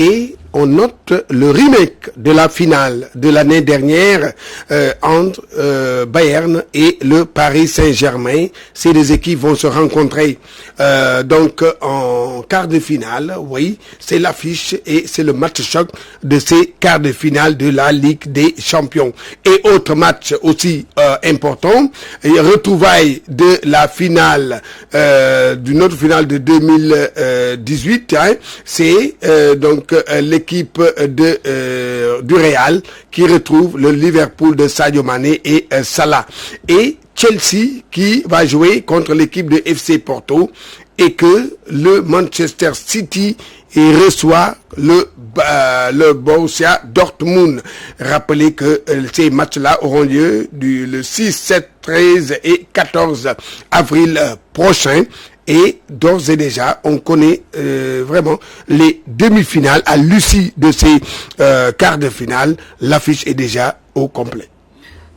Et on note le remake de la finale de l'année dernière entre Bayern et le Paris Saint-Germain. Ces deux équipes vont se rencontrer donc en quart de finale. Oui, c'est l'affiche et c'est le match choc de ces quarts de finale de la Ligue des Champions. Et autre match aussi important, retrouvailles de la finale, d'une autre finale de 2018, hein, c'est donc l'équipe du Real qui retrouve le Liverpool de Sadio Mané et Salah. Et Chelsea qui va jouer contre l'équipe de FC Porto et que le Manchester City reçoit le Borussia Dortmund. Rappelez que ces matchs-là auront lieu le 6, 7, 13 et 14 avril prochain. Et d'ores et déjà, on connaît vraiment les demi-finales. À l'issue de ces quarts de finale, l'affiche est déjà au complet.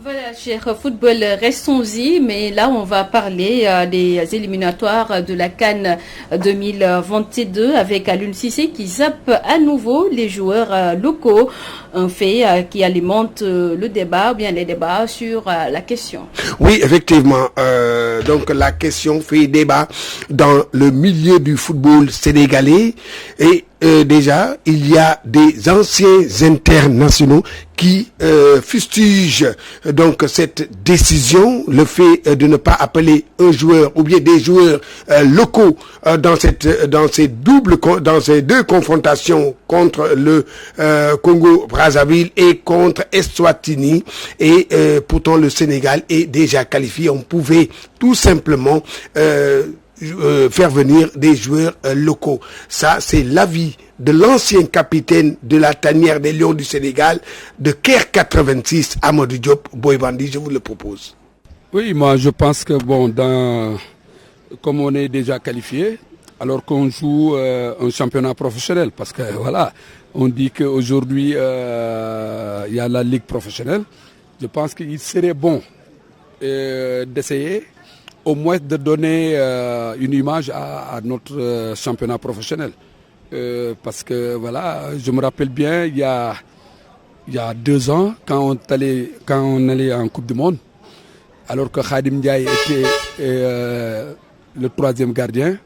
Voilà, cher football, restons-y, mais là on va parler des éliminatoires de la CAN 2022 avec Aliou Cissé qui zappe à nouveau les joueurs locaux, un fait qui alimente le débat, ou bien les débats sur la question. Oui, effectivement, donc la question fait débat dans le milieu du football sénégalais et déjà, il y a des anciens internationaux qui fustigent donc cette décision, le fait de ne pas appeler un joueur ou bien des joueurs locaux dans ces deux confrontations contre le Congo-Brazzaville et contre Eswatini. Et pourtant le Sénégal est déjà qualifié. On pouvait tout simplement faire venir des joueurs locaux. Ça, c'est l'avis de l'ancien capitaine de la tanière des Lions du Sénégal, de Caire 86, Amadou Diop Boybandi, je vous le propose. Oui, moi je pense que comme on est déjà qualifié, alors qu'on joue un championnat professionnel, parce que voilà, on dit qu'aujourd'hui il y a la ligue professionnelle, je pense qu'il serait bon d'essayer au moins de donner une image à notre championnat professionnel. Parce que voilà, je me rappelle bien, il y a 2 ans, quand on allait en Coupe du Monde, alors que Khadim Ndiaye était le 3e gardien,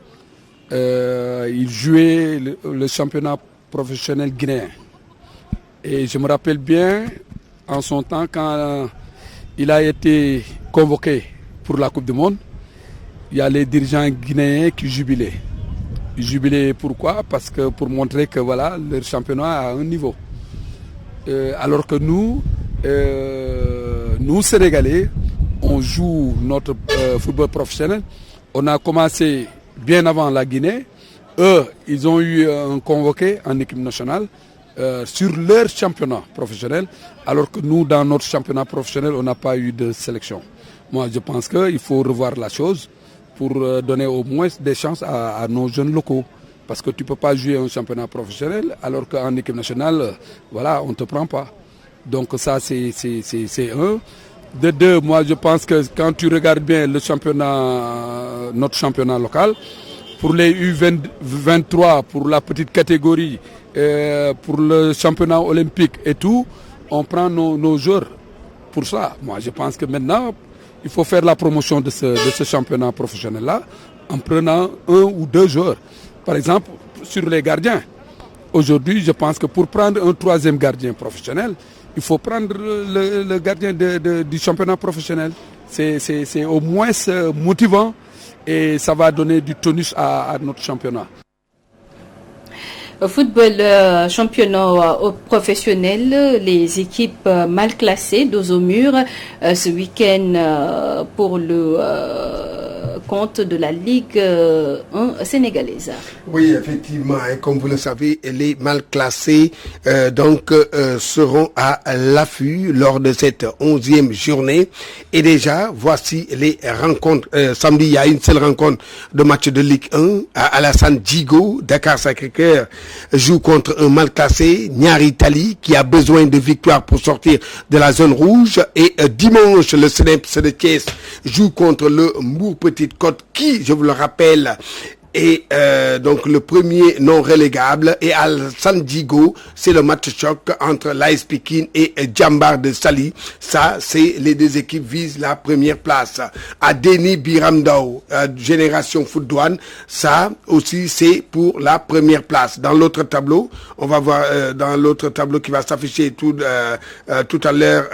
il jouait le championnat professionnel guinéen. Et je me rappelle bien, en son temps, quand il a été convoqué pour la Coupe du Monde, il y a les dirigeants guinéens qui jubilaient. Ils jubilaient pourquoi? Parce que pour montrer que voilà, leur championnat a un niveau. Alors que nous Sénégalais, on joue notre football professionnel. On a commencé bien avant la Guinée. Eux, ils ont eu un convoqué en équipe nationale sur leur championnat professionnel, alors que nous, dans notre championnat professionnel, on n'a pas eu de sélection. Moi, je pense qu'il faut revoir la chose pour donner au moins des chances à nos jeunes locaux. Parce que tu ne peux pas jouer un championnat professionnel alors qu'en équipe nationale, voilà, on ne te prend pas. Donc ça, c'est un. De deux, moi je pense que quand tu regardes bien le championnat, notre championnat local, pour les U23, pour la petite catégorie, pour le championnat olympique et tout, on prend nos joueurs pour ça. Moi je pense que maintenant, il faut faire la promotion de ce championnat professionnel-là en prenant 1 ou 2 joueurs. Par exemple, sur les gardiens. Aujourd'hui, je pense que pour prendre un 3e gardien professionnel, il faut prendre le gardien du championnat professionnel. C'est au moins motivant et ça va donner du tonus à notre championnat. Football championnat professionnel, les équipes mal classées, dos au mur ce week-end pour le compte de la Ligue 1 sénégalaise. Oui, effectivement, et comme vous le savez, les mal classés seront à l'affût lors de cette 11e journée. Et déjà, voici les rencontres. Samedi, il y a une seule rencontre de match de Ligue 1 à Alassane Djigo, Dakar Sacré-Cœur joue contre un mal classé, Niary Tally, qui a besoin de victoire pour sortir de la zone rouge. Et dimanche, le CNEPS de Thiès joue contre le Mbour Petite Côte, qui, je vous le rappelle, et donc le premier non relégable. Et à San Diego, c'est le match choc entre l'AS Pikine et Jambar de Saly. Ça, c'est les deux équipes visent la première place. À Déni Biramdao, Génération Foot Douane, ça aussi c'est pour la première place. Dans l'autre tableau, on va voir dans l'autre tableau qui va s'afficher tout à l'heure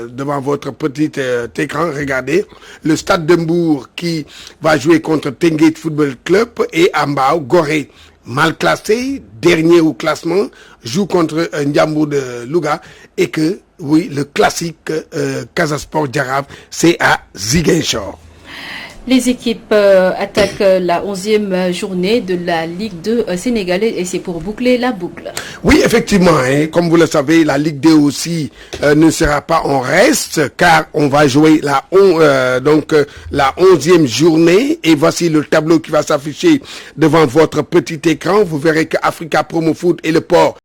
devant votre petit écran. Regardez, le Stade de Mbour qui va jouer contre Tenguet Football Club et Ambao, Gorée, mal classé, dernier au classement, joue contre Ndiambour de Louga et que, oui, le classique Casa Sport Jaraaf, c'est à Ziguinchor. Les équipes attaquent la 11e journée de la Ligue 2 sénégalaise et c'est pour boucler la boucle. Oui, effectivement, comme vous le savez, la Ligue 2 aussi ne sera pas en reste car on va jouer la 11e journée et voici le tableau qui va s'afficher devant votre petit écran. Vous verrez que Africa Promo Foot et le Port